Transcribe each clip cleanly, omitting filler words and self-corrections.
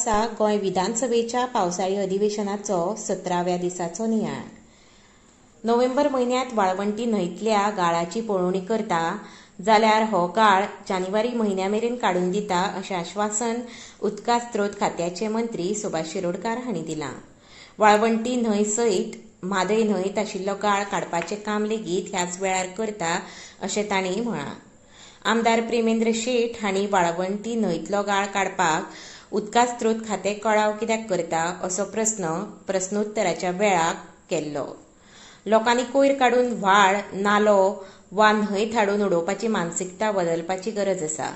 आसा गोंय विधानसभेच्या पावसाळी अधिवेशनाचो 17व्या दिसाचो नियाळ. नोव्हेंबर म्हयन्यांत वाळवंटी न्हंयतल्या गाळाची पळोवणी करता जाल्यार हो गाळ जानेवारी म्हयन्यामेरेन काडून दिता अशें आश्वासन उदका स्त्रोत खात्याचे मंत्री सुभाष शिरोडकार हांणी दिलां. वाळवंटी न्हंय सयत म्हादय न्हंयत आशिल्लो गाळ काडपाचें काम लेगीत ह्याच वेळार करता अशें तांणी म्हळां. आमदार प्रेमेंद्र शेट हांणी वाळवंटी न्हंयतलो गाळ काडपाक उदका स्त्रोत खातें कळाव कित्याक करता असो प्रस्न प्रस्नोत्तराच्या वेळाक केल्लो. लोकांनी कोयर काडून व्हाळ, नालो वा न्हंयत हाडून उडोवपाची मानसिकता बदलपाची गरज आसा.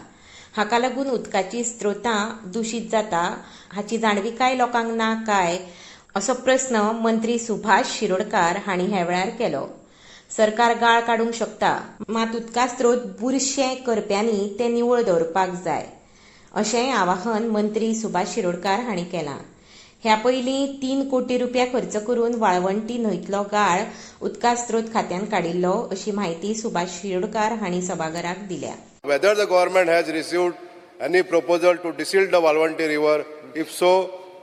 हाका लागून उदकाची स्त्रोतां दुशीत जाता हाची जाणविकाय लोकांक ना काय असो प्रस्न मंत्री सुभाष शिरोडकार हांणी ह्या वेळार केलो. सरकार गाळ काडूंक शकता, मात उदका स्त्रोत बुरशे करप्यांनी ते निवळ दवरपाक जाय अशें आवाहन मंत्री सुभाष शिरोडकार हांणी केलां. ह्या पयलीं 3 कोटी रुपया खर्च करून वाळवंटी न्हंयतलो गाळ उदका स्त्रोत खात्यान काडिल्लो अशी माहिती सुभाष शिरोडकार हांणी सभाघराक दिल्या. Whether the government has received any proposal to desilt the Valvanti river, if so,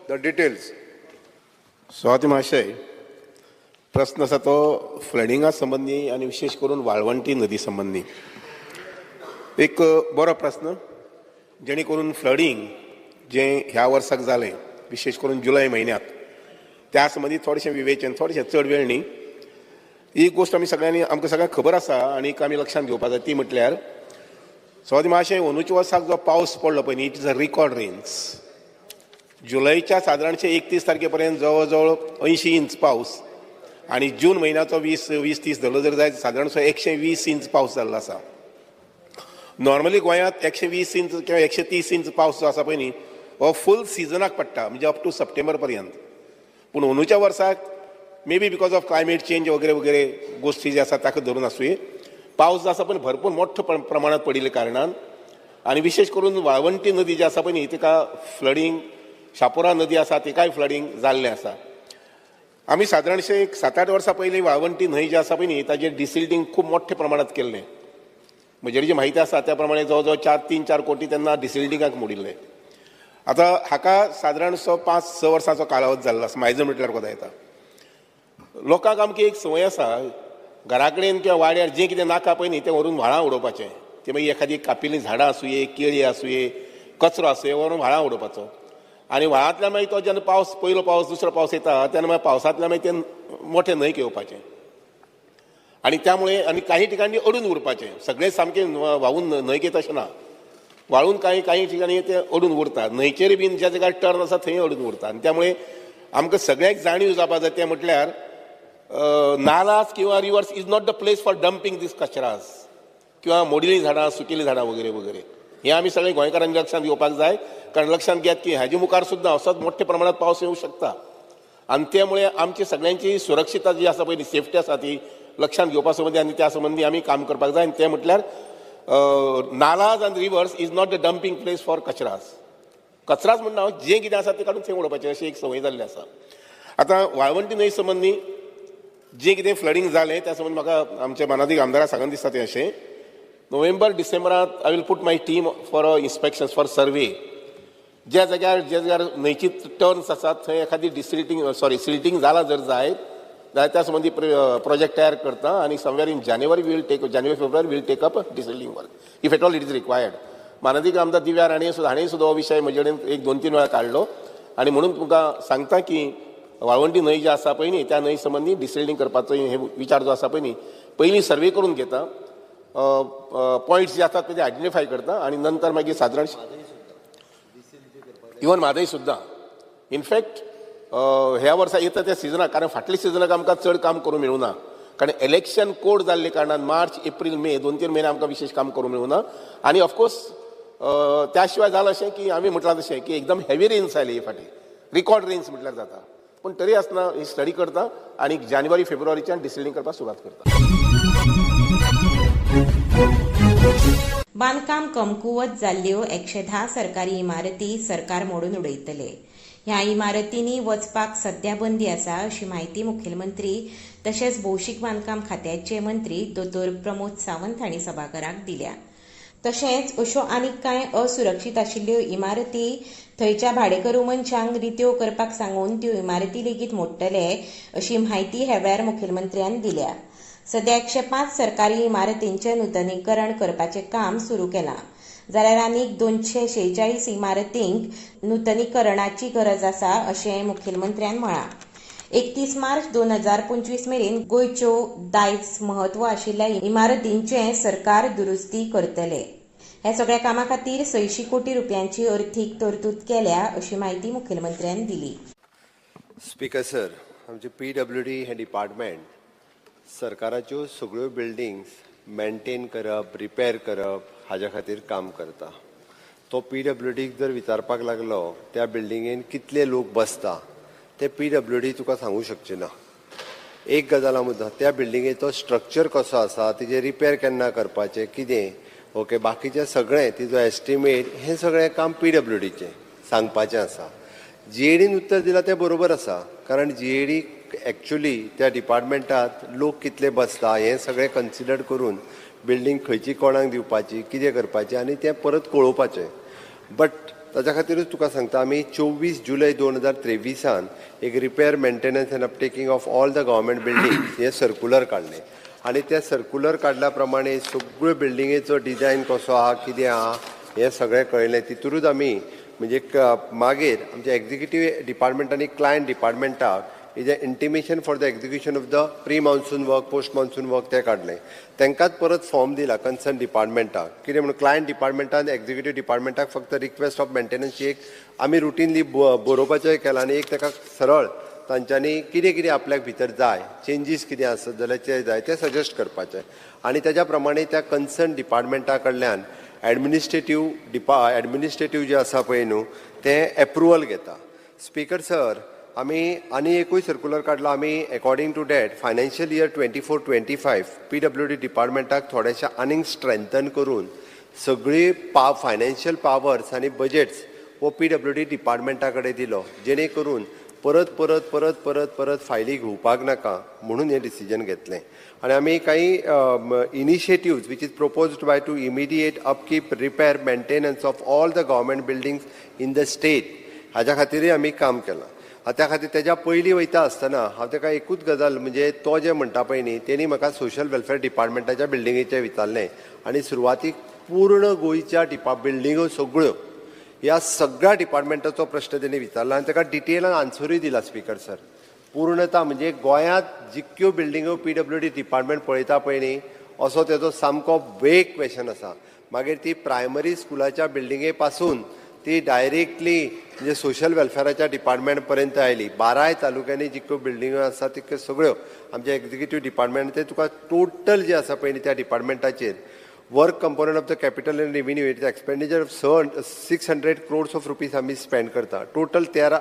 the details. Swati महाशय, प्रश्न आसा तो फ्लडिंगा संबंधी आणि विशेष करून वाळवंटी नदी संबंधी. एक बरो प्रश्न, जेणे करून फ्लडिंग जे ह्या वर्साक जालें विशेष करून जुलय म्हयन्यांत त्या संबंधी थोडेशें विवेचन, थोडेशें चड वेळ न्ही. ही गोष्ट आमी सगळ्यांनी आमकां सगळ्यांक खबर आसा आनी आमी लक्षांत घेवपाक जाय. ती म्हटल्यार स्वाती महाशय, अंदूच्या वर्साक जो पावस पडलो पळय न्ही, it is a record rains. जुलयच्या सादारणशे 31 तारखे पर्यंत जवळ जवळ 80 इंच पावस आणि जून म्हयन्याचो 20-30 धरलो जर जायत सादारणसो 120 इंच पावस जाल्लो आसा. नॉर्मली गोंयांत 120 इंच किंवा 130 इंच पावस जो आसा पळय न्ही, हो फूल सिजनाक पडटा, म्हणजे अप टू सप्टेंबर पर्यंत. पूण अंदूच्या वर्साक may be because of climate change वगैरे वगैरे गोष्टी जे आसा ताका धरून आसूं पावस जो आसा पळय भरपूर मोठ्या प्रमाणात पडिल्ल्या कारणान आनी विशेष करून वाळवंटी नदी जी आसा पळय न्ही तिका फ्लडिंग, शापोरा नदी आसा तिकाय फ्लडिंग जाल्लें आसा. आमी सादारणशे 7-8 वर्सां पयलीं वाळवंटी न्हंय जी आसा पळय न्ही ताजें डिसिल्टिंग खूब मोठ्या प्रमाणात केल्लें. म्हजे जी म्हायती आसा त्या प्रमाणे जवळ जवळ 3-4 कोटी तेन्ना डिसिल्टिंगाक मोडिल्ले. आतां हाका सादारणसो 5-6 वर्सांचो कालावध जाल्लो आसा. मायज म्हटल्यार कोता येता. लोकांक आमची एक संवय आसा, घरा कडेन किंवा वाड्यार जें कितें नाका पळय न्ही तें व्हरून व्हाळां उडोवपाचें. ते मागीर एखादी कापिल्लीं झाडां आसूं, केळी आसूं, कचरो आसूं, व्हरून व्हाळां उडोवपाचो. आनी व्हाळांतल्यान मागीर तो जेन्ना पावस, पयलो पावस, दुसरो पावस येता तेन्ना मागीर पावसांतल्यान मागीर तें मोठे न्हंयक येवपाचें. आनी त्यामुळे आनी काही ठिकाणी अडून उरपाचें. सगळें सामकें व्हांवून न्हंयक येता अशें ना. वाळून काही ठिकाणी ते अडून उरता. न्हंयचेर बीन ज्या जाग्यार टर्न आसा थंय अडून उरता. आनी त्यामुळे आमकां सगळ्यांक जाणीव जावपाक जाय तें म्हटल्यार नालास किंवा rivers is not the place for dumping दीस कचरास किंवा मोडिल्लीं झाडां, सुकिल्लीं झाडां वगैरे वगैरे. हें आमी सगळे गोंयकारांनी लक्षांत घेवपाक जाय. कारण लक्षांत घेयात की हाजे मुखार सुद्दां असोच मोठ्या प्रमाणात पावस येवं शकता. आनी त्यामुळे आमची सगळ्यांची सुरक्षितता जी आसा पळय सेफ्टी आसा ती लक्षांत घेवपा संबंधी आनी त्या संबंधी आमी काम करपाक जाय. आनी तें म्हटल्यार नालाज आनी rivers is not the dumping place for कचरास. कचराच म्हणना हांव जें कितें आसा तें काडून थंय उडोवपाचें अशी एक संवय जाल्ली आसा. आतां वाळवंटी न्हंय संबंधी जें कितें फ्लडिंग जालें त्या संबंधी म्हाका आमच्या मानाधीक आमदाराक सांगन दिसता तें अशें, नोव्हेंबर डिसेंबरांत I will put my team for inspections for survey. ज्या जाग्यार न्हंयची टर्न्स आसात थंय एखादी सिल्टिंग जाला जर जायत जाल्यार त्या संबंधी प्रोजेक्ट तयार करता आनी समवेर इन जानेवारी फेब्रुवारी will take up desilting work if at all it is required. मानाधीक आमदार दिव्या हांणी सुद्दां हो विशय म्हजे कडेन 1-2-3 वेळा काडलो आनी म्हणून तुमकां सांगता की वाळवंटी न्हंय जी आसा पळय न्ही त्या न्हंय संबंधी डिसिल्टिंग करपाचो हे विचार जो आसा पळय न्ही पयलीं सर्वे करून घेता, पॉयंट्स जे आसात ते आयडेंटिफाय करता आनी नंतर मागीर सादारण इवन म्हादय सुद्दां इनफॅक्ट ह्या वर्सा येता त्या सिजनाक, कारण फाटल्या सिजनाक आमकां चड काम करूं मेळूं ना कारण इलेक्शन कोड जाल्ले कारणान मार्च, एप्रील, मे 2-3 म्हयने आमकां विशेष काम करूं मेळूं ना. आनी ऑफकोर्स त्या शिवाय जालां अशें की आमी म्हटलां तशें की एकदम हेवी रेन्स आयले हे फाटी, रिकॉर्ड रेन्स म्हटल्यार जाता. पूण तरी आसतना ही स्टडी करता आनी जानेवारी फेब्रुवारीच्यान डिसिल्टिंग करपाक सुरवात करता. बांदकाम कमकुवत जाल्ल्यो 110 सरकारी इमारती सरकार मोडून उडयतले. ह्या इमारतींनी वचपाक सध्या बंदी आसा अशी माहिती मुखेलमंत्री तशेंच भौशीक बांदकाम खात्याचे मंत्री दोतोर प्रमोद सावंत हांणी सभाघराक दिल्या. तशेंच अश्यो आनीक कांय असुरक्षीत आशिल्ल्यो इमारती थंयच्या भाडेकरू मनशांक रित्यो करपाक सांगून त्यो इमारती लेगीत मोडटले अशी म्हायती ह्या वेळार मुखेलमंत्र्यान दिल्या. सध्या 105 सरकारी इमारतींचें नूतनीकरण करपाचें काम सुरू केलां, जाल्यार आनीक 246 इमारतींक नूतनीकरणाची गरज आसा अशें मुखेलमंत्र्यान म्हळां. 31 मार्च 2025 मेरेन गोंयच्यो दायज म्हत्व आशिल्ल्या इमारतींचे सरकार दुरुस्ती करतले. ह्या सगळ्या कामा खातीर 600 कोटी रुपयांची अर्थीक तरतूद केल्या अशी माहिती मुखेलमंत्र्यान दिली. स्पीकर सर, आमचे PWD हे डिपार्टमेंट सरकाराच्यो सगळ्यो बिल्डिंग्स मेंटेन करप, रिपेर करप हाज्या खातीर काम करता. तो PWDक जर विचारपाक लागलो त्या बिल्डिंगेन कितले लोक बसता ते PWD तुका सांगू शकचे ना. एक गजाल मुद्दा, त्या बिल्डिंगेचो स्ट्रक्चर कसो आसा, तिचे रिपेर केन्ना करपाचें, कितें, ओके, बाकीचें सगळें तिजो एस्टिमेट हें सगळें काम PWDचें सांगपाचें आसा. GADन उत्तर दिलां तें बरोबर आसा, कारण GAD एक्चुअली त्या डिपार्टमेंटात लोक कितले बसता हें सगळें कन्सिडर करून बिल्डिंग खंयची कोणाक दिवपाची, कितें करपाचें आनी तें परत कळोवपाचें. बट ताच्या खातीरच तुका सांगता, आमी 24 जुलय 2023 एक repair maintenance and uptaking of all the government building हें सर्क्युलर काडलें. आनी त्या सर्क्युलर काडल्या प्रमाणे सगळ्यो बिल्डिंगेचो डिजायन कसो आहा, कितें आहा हें सगळें कळयलें. तितूरूच आमी म्हणजे मागीर आमच्या एक्झिक्युटीव डिपार्टमेंटांनी क्लायंट डिपार्टमेंटाक is intimation for the execution of the pre monsoon work, post monsoon work तें काडलें. तांकांच परत फॉर्म दिला कन्सर्न डिपार्टमेंटाक, कितें म्हणून क्लायंट डिपार्टमेंटान एक्झिक्युटीव डिपार्टमेंटाक फक्त रिक्वेस्ट ऑफ मेंटेनन्सची एक आमी रुटीनली बरोवपाचें केलां आनी एक ताका सरळ तांच्यांनी कितें कितें आपल्याक भितर जाय, चेंजीस कितें आसत जाल्यार ते जाय ते सजेस्ट करपाचें. आनी तेज्या प्रमाणे त्या कन्सर्न डिपार्टमेंटा कडल्यान ॲडमिनिस्ट्रेटीव जे आसा पळय न्हू तें एप्रुवल घेता. स्पीकर सर, आमी आनी एकूय सर्क्युलर काडला. आमी according to that financial year 24-25 PWD डिपार्टमेंटाक थोडेशें आनीक स्ट्रेंथन करून सगळी फायनान्शियल पावर्स आनी बजेट्स हो PWD डिपार्टमेंटा कडेन दिलो, जेणे करून परत परत परत परत परत फायली घेवपाक नाका म्हणून हें डिसिजन घेतलें. आनी आमी काही initiatives which is proposed by two immediate upkeep, repair, maintenance of all the government buildings in the state हाज्या खातीरय आमी काम केलां. त्या खातीर तेज्या पयलीं वयता आसतना हांव ताका एकूच गजाल, म्हणजे तो जे म्हणटा पळय न्ही तेणी म्हाका सोशल वेलफेअर डिपार्टमेंटाच्या बिल्डिंगेचें विचारलें आनी सुरवातीक पूर्ण गोंयच्या बिल्डिंगो सगळ्यो ह्या सगळ्या डिपार्टमेंटाचो प्रश्न तेणी विचारला आनी ताका डिटेलान आन्सरूय दिला. स्पीकर सर, पूर्णता म्हणजे गोंयांत जितक्यो बिल्डिंगो PWD डिपार्टमेंट पळयता पळय न्ही असो तेजो सामको वेग क्वेश्चन आसा. मागीर ती प्रायमरी स्कुलाच्या बिल्डिंगे पासून ती डायरेक्टली म्हणजे सोशल वेलफेअराच्या डिपार्टमेंट पर्यंत आयली. 12 तालुक्यांनी जितक्यो बिल्डिंगो आसा तितक्यो सगळ्यो आमच्या एक्झिक्युटीव डिपार्टमेंट ते तुका टोटल जे आसा पळय न्ही त्या डिपार्टमेंटाचेर work component of the capital and revenue it is expenditure of 600 crores of rupees आमी स्पेंड करता. Total 13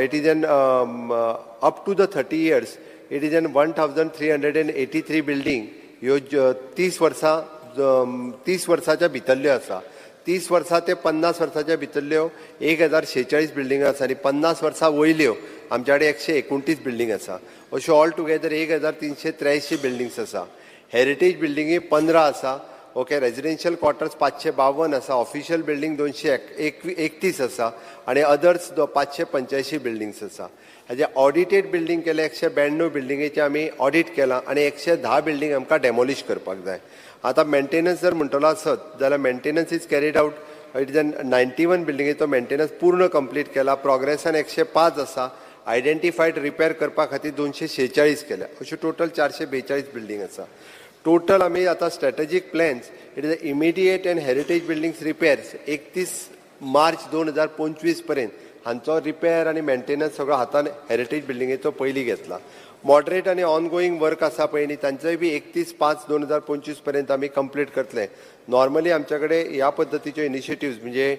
it is an up to the 30 years it is an 1383 building ह्यो 30 वर्साच्या भितरल्यो आसा. 30 वर्सां ते 50 वर्साच्या भितरल्यो 1046 बिल्डिंग आसा आनी 50 वर्सां वयल्यो आमच्या कडेन 129 बिल्डिंग आसा. अश्यो ऑल टुगेदर 1383 बिल्डिंग्स आसा. हेरिटेज बिल्डिंगी 15 आसा. ओके, रेजिडेन्शियल क्वार्टर्स 552 आसा. ऑफिशियल बिल्डिंग 231 आसा आनी अदर्स 585 बिल्डिंग्स आसा. हेजे ऑडिटेड बिल्डिंग केले 192 बिल्डिंगेचे आमी ऑडिट केलां आनी 110 बिल्डिंग आमकां डेमोलिश करपाक जाय. आतां मेंटेनन्स जर म्हणटलो आसत जाल्यार maintenance is carried out. It is 91 बिल्डिंगेचो मेंटेनन्स पूर्ण कंप्लीट केला. प्रोग्रेसान 105 आसा. आयडेंटिफायड रिपेर करपा खातीर 246 केल्या. अश्यो टोटल 442 बिल्डिंग आसा. टोटल आमी आतां strategic plans it is immediate and heritage buildings repairs 31 मार्च 2025 पर्यंत हांचो रिपेर आनी मेंटेनन्स सगळो हातान हेरिटेज बिल्डिंगेचो पयलीं घेतला. मॉडरेट आनी ऑनगोईंग वर्क आसा पळय न्ही तांचोय बी 31/5/2025 पर्यंत आमी कंप्लीट करतले. नॉर्मली आमच्या कडेन ह्या पद्दतीच्यो इनिशिएटिव्स म्हणजे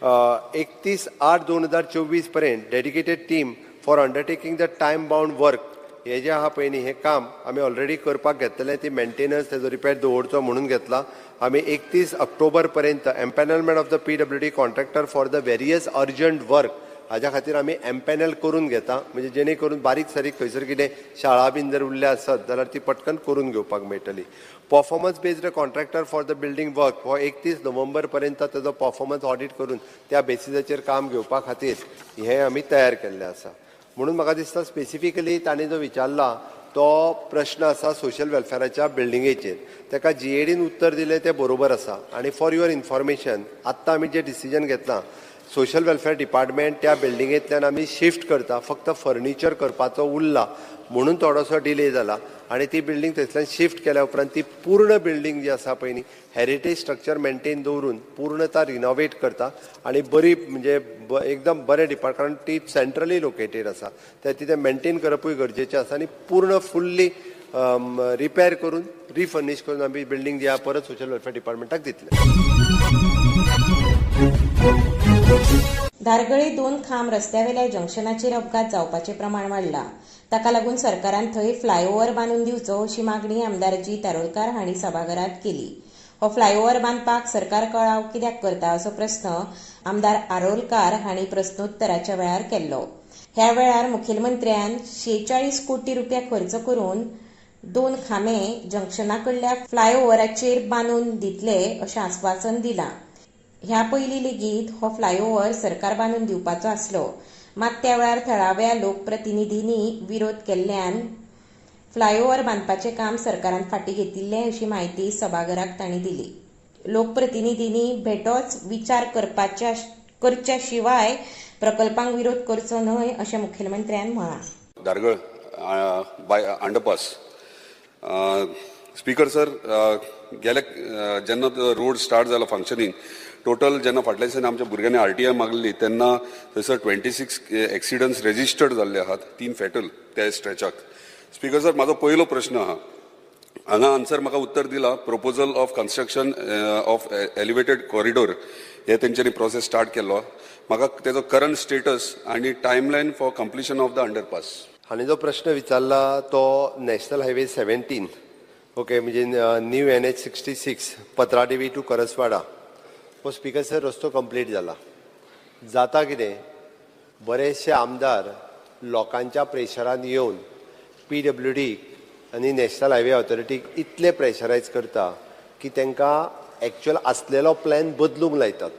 31/8/2024 पर्यंत dedicated team for undertaking the time bound work हे जे आहा पळय न्ही हें काम आमी ऑलरेडी करपाक घेतलेलें. ती मेंटेनन्स तेजो रिपेर दवरचो म्हणून घेतला. आमी 31 ऑक्टोबर पर्यंत empanelment of the PWD contractor for the various urgent work हाज्या खातीर आमी एम्पॅनल करून घेता, म्हणजे जेणे करून बारीक सारीक खंयसर कितें शाळा बीन जर उरल्या आसत जाल्यार ती पटकन करून घेवपाक मेळटली. Performance based contractor for the building work हो 31 नोव्हेंबर पर्यंत तेजो परफॉर्मन्स ऑडिट करून त्या बेसिसाचेर काम घेवपा खातीर हें आमी तयार केल्लें आसा. म्हणून म्हाका दिसता स्पेसिफिकली तांणी जो विचारला तो प्रश्न आसा सोशल वेलफेअराच्या बिल्डिंगेचेर. ताका GADन उत्तर दिलें तें बरोबर आसा. आनी फॉर युअर इन्फॉर्मेशन आत्तां आमी जें डिसिजन घेतलां सोशल वेलफेअर डिपार्टमेंट त्या बिल्डिंगेंतल्यान आमी शिफ्ट करता, फक्त फर्निचर करपाचो उरला म्हणून थोडोसो डिले जाला. आनी ती बिल्डींग थंयसल्यान शिफ्ट केल्या उपरांत ती पूर्ण बिल्डींग जी आसा पळय न्ही हेरिटेज स्ट्रक्चर मेंटेन दवरून पूर्णता रिनोवेट करता आनी बरी म्हणजे एकदम बरें डिपार्टमेंट ती सेंट्रली लोकेटेड आसा. ती तें मेंटेन करपूय गरजेचें आसा आनी पूर्ण फुल्ली रिपेर करून रिफर्निश करून आमी बिल्डींग जी आहा परत सोशल वेलफेअर डिपार्टमेंटाक दितले. धारगळे 2 खांब रस्त्यावेल्या जंक्शनाचेर अपघात जावपाचें प्रमाण वाडलां. ताका लागून सरकारान थंय फ्लायओव्हर बांदून दिवचो अशी मागणी आमदार जी तारोळकार हांणी सभाघरांत केली. हो फ्लायओव्हर बांदपाक सरकार कळाव कित्याक करता असो प्रस्न आमदार आरोलकार हांणी प्रस्नोत्तराच्या वेळार केल्लो. ह्या वेळार मुखेलमंत्र्यान 46 कोटी रुपया खर्च करून 2 खांबे जंक्शनाकडल्या फ्लायओव्हराचेर बांदून दितले अशें आस्वासन दिलां. ह्या पयलीं लेगीत हो फ्लायओव्हर सरकार बांदून दिवपाचो आसलो, मात त्या वेळार थळाव्या लोकप्रतिनिधींनी विरोध केल्ल्यान फ्लायओव्हर बांदपाचें काम सरकारान फाटीं घेतिल्लें अशी माहिती सभाघराक तांणी दिली. लोकप्रतिनिधींनी भेटोच विचार करच्या शिवाय प्रकल्पांक विरोध करचो न्हय अशें मुखेलमंत्र्यान म्हळां. दारगळ बाय अंडरपास स्पीकर सर गेल्या जेन्ना रोड स्टार्ट जाला फंक्शनींग टोटल जेन्ना फाटल्या दिसांनी आमच्या भुरग्यांनी RTI मागली तेन्ना थंयसर 26 एक्सिडंट्स रेजिस्टर्ड जाल्ले आहात, 3 फॅटल त्या स्ट्रेचाक. स्पीकर सर म्हाजो पयलो प्रश्न आहा, हांगा आन्सर म्हाका उत्तर दिला proposal of construction of elevated corridor हे तेंच्यांनी प्रोसेस स्टार्ट केल्लो. म्हाका तेजो करंट स्टेटस आनी timeline for completion of the underpass. हांणी जो प्रश्न विचारला तो नॅशनल हायवे 17 ओके म्हणजे new NH 66 Patradevi to Karaswada हो स्पीकर सर रस्तो कंप्लीट जाला. जाता कितें बरेचशे आमदार लोकांच्या प्रेशरान येवन PWD आनी नॅशनल हायवे ऑथॉरिटीक इतले प्रेशरायज करता की तांकां एक्चुअल आसलेलो प्लॅन बदलूंक लायतात.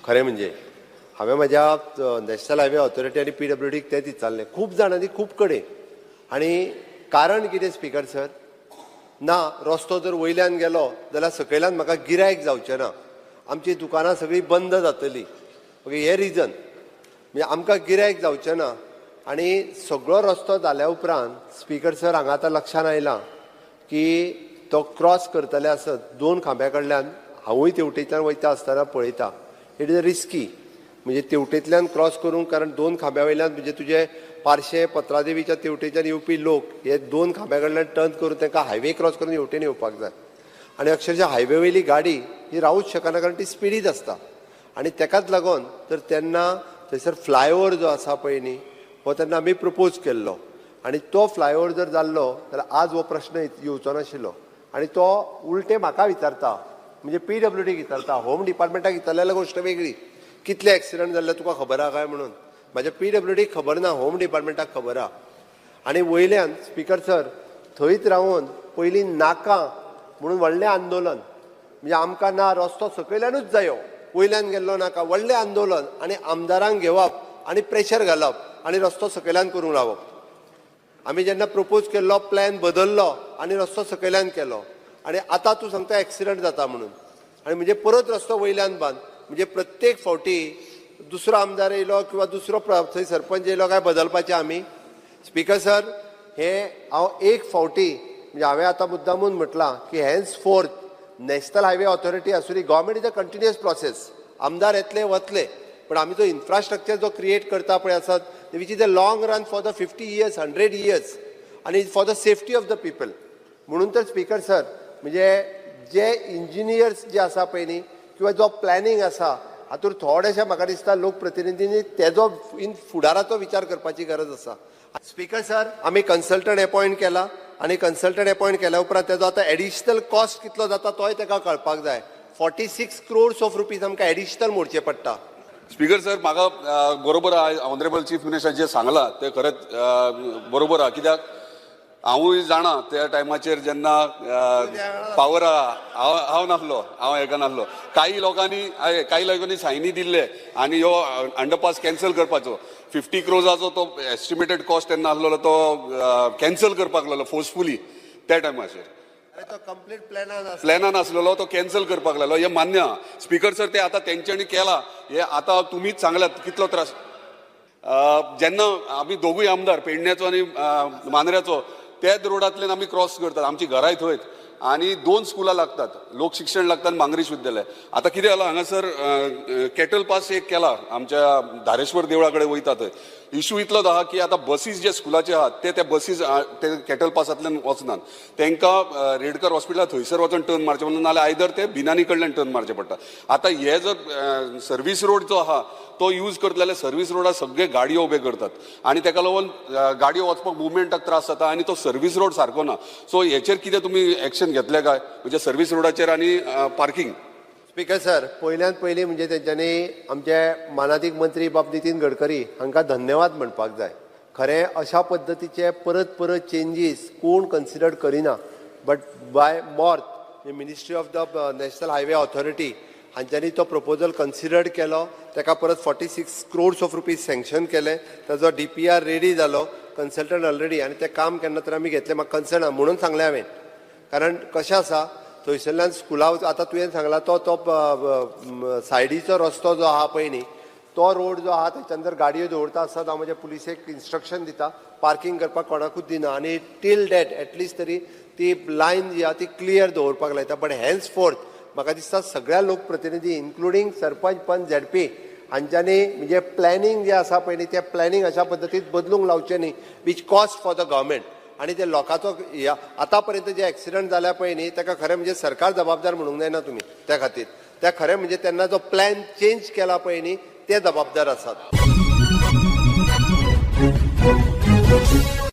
खरें म्हणजे हांवें म्हाज्या नॅशनल हायवे ऑथॉरिटी आनी PWDक तेंच विचारलें खूब जाणांनी खूब कडेन. आनी कारण कितें स्पीकर सर ना रस्तो जर वयल्यान गेलो जाल्यार सकयल्यान म्हाका गिरायक जावचें ना, आमची दुकानां सगळीं बंद जातलीं. ओके हे रिजन म्हणजे आमकां गिरायक जावचें ना. आनी सगळो रस्तो जाल्या उपरांत स्पीकर सर हांगा आतां लक्षांत आयलां की तो क्रॉस करतले आसत 2 खांब्या कडल्यान हांवूय तेवटेंतल्यान वयता आसतना पळयता इट इज रिस्की. म्हणजे तेवटेंतल्यान क्रॉस करूंक कारण 2 खांब्या वयल्यान म्हणजे तुजे पार्शे पत्रादेवीच्या तेवटेच्यान येवपी लोक हे 2 खांब्या कडल्यान टर्न करून तांकां हायवे क्रॉस करून हेवटेन येवपाक जाय. आनी अक्षरशः हायवे वयली गाडी ही रावूच शकना कारण ती स्पिडीत आसता. आनी ताकाच लागून तर तेन्ना थंयसर फ्लायओव्हर जो आसा पळय न्ही हो तेन्ना आमी प्रपोज केल्लो. आनी तो फ्लायओव्हर जर जाल्लो जाल्यार आज हो प्रश्न येवचो नाशिल्लो. आनी तो उलटे म्हाका विचारता म्हणजे PWDक विचारता. होम डिपार्टमेंटाक विचारल्यार गोश्ट वेगळी. कितले एक्सिडंट जाल्ले तुका खबर आहा काय म्हणून. म्हाज्या PWDक खबर ना, होम डिपार्टमेंटाक खबर आहा. आनी वयल्यान स्पीकर सर थंयच रावन पयलीं नाका म्हणून व्हडलें आंदोलन म्हणजे आमकां ना रस्तो सकयल्यानूच जायो वयल्यान गेल्लो नाका व्हडलें आंदोलन आनी आमदारांक घेवप आनी प्रेशर घालप आनी रस्तो सकयल्यान करूंक लावप. आमी जेन्ना प्रपोज केल्लो प्लॅन बदललो आनी रस्तो सकयल्यान केलो आनी आतां तूं सांगता एक्सिडंट जाता म्हणून आनी म्हणजे परत रस्तो वयल्यान बांद. म्हणजे प्रत्येक फावटी दुसरो आमदार येयलो किंवा दुसरो थंय सरपंच येयलो काय बदलपाचें आमी. स्पीकर सर हे हांव एक फावटी म्हणजे हांवें आतां मुद्दामून म्हटलां की henceforth National highway Authority आसूं government is a continuous process. आमदार येतले वतले पण आमी जो इन्फ्रास्ट्रक्चर जो क्रिएट करता पळय आसात which is a long run for the 50 years 100 years आनी for the safety of the people. म्हणून तर स्पीकर सर म्हणजे जे इंजिनियर्स जे आसा पळय न्ही किंवा जो प्लॅनिंग आसा हातूंत थोडेशे म्हाका दिसता लोकप्रतिनिधींनी तेजो फुडाराचो विचार करपाची गरज आसा. स्पीकर सर आमी कन्सल्टंट अपॉयंट केला आनी कन्सल्टंट अपॉयंट केल्या उपरांत तेजो आतां एडिशनल कॉस्ट कितलो जाता तोय ताका कळपाक जाय. 46 crores of rupees आमकां एडिशनल मोडचे पडटा. स्पीकर सर म्हाका बरोबर ऑनरेबल चीफ मिनिस्टर जे सांगला ते खरेंच बरोबर आहा कित्याक हांवूय जाणा त्या टायमाचेर जेन्ना पावर हांव नासलो हांव हेका नासलो काही लोकांनी सायनी दिल्ले आनी ह्यो अंडरपास कॅन्सल करपाचो 50 crores तो एस्टिमेटेड कॉस्ट तेन्ना आसलेलो तो कॅन्सल करपाक लागलो फोर्सफुली त्या टायमाचेर कंप्लीट प्लॅनान आसलेलो तो कॅन्सल करपाक लागलो हे मान्य आहा स्पीकर सर ते आतां तेंच्यांनी केला हे आतां तुमीच सांगल्यात कितलो त्रास जेन्ना आमी दोगूय आमदार पेडण्याचो आनी मांद्र्याचो त्याच रोडांतल्यान आमी क्रॉस करतात आमची घराय थंयच आनी 2 स्कुलां लागतात लोक शिक्षण लागतात आनी मांगरीश विद्यालय आतां कितें जाला हांगासर कॅटल पास एक केला आमच्या धारेश्वर देवळा कडेन वयता थंय इशू इतलोच आहा की आतां बसीस जे स्कुलाचे आहात ते बसीस ते कॅटल पासांतल्यान वचनात तांकां रेडकर हॉस्पिटलांत थंयसर वचून टर्न मारचें पडटा नाल्यार आयदर ते बिनानी कडल्यान टर्न मारचें पडटा आतां हे जर सर्वीस रोड जो आहा तो यूज करतले जाल्यार सर्वीस रोडार सगळे गाडयो उबे करतात आनी ताका लागून गाडयो वचपाक मुवमेंटाक त्रास जाता आनी तो सर्वीस रोड सारको ना सो हेचेर कितें तुमी एक्शन घेतले काय म्हणजे सर्वीस रोडाचेर आनी पार्किंग स्पीकर सर पयल्यान पयलीं म्हणजे तेंच्यांनी आमचे मानाधीक मंत्री बाब नितीन गडकरी हांकां धन्यवाद म्हणपाक जाय खरें अशा पद्दतीचे परत परत चेंजीस कोण कन्सिडर करिना but by MoRTH ministry of the national highway authority हांच्यांनी तो प्रपोजल कन्सिडर्ड केलो ताका परत 46 crores of rupees सँक्शन केले ताजो DPR रेडी जालो कन्सल्टंट ऑलरेडी आनी तें काम केन्ना तर आमी घेतलें म्हाका कन्सर्न आहा म्हणून सांगलें हांवें कारण कशें आसा थंयसरल्यान स्कुला आतां तुवें सांगला तो सायडीचो रस्तो जो आहा पळय न्ही तो रोड जो आहा तेच्या अंदर गाडयो दवरता आसतना हांव म्हज्या पुलिसेक इन्स्ट्रक्शन दिता पार्किंग करपाक कोणाकूच दिना आनी टील डेट एटलिस्ट तरी ती लायन जी आहा ती क्लियर दवरपाक लायता बट हेन्स फोर्थ म्हाका दिसता सगळ्या लोकप्रतिनिधी इन्क्लुडींग सरपंच पंच ZP हांच्यांनी म्हणजे प्लॅनिंग जें आसा पळय न्ही तें प्लॅनिंग अशा पद्दतीन बदलूंक लावचें न्ही which cost for the government आनी ते लोकांचो आतां पर्यंत जे एक्सिडंट जाल्या पळय न्ही ताका खरें म्हणजे सरकार जबाबदार म्हणूंक जायना तुमी त्या खातीर त्या खरें म्हणजे तेन्ना जो प्लॅन चेंज केला पळय न्ही ते जबाबदार आसात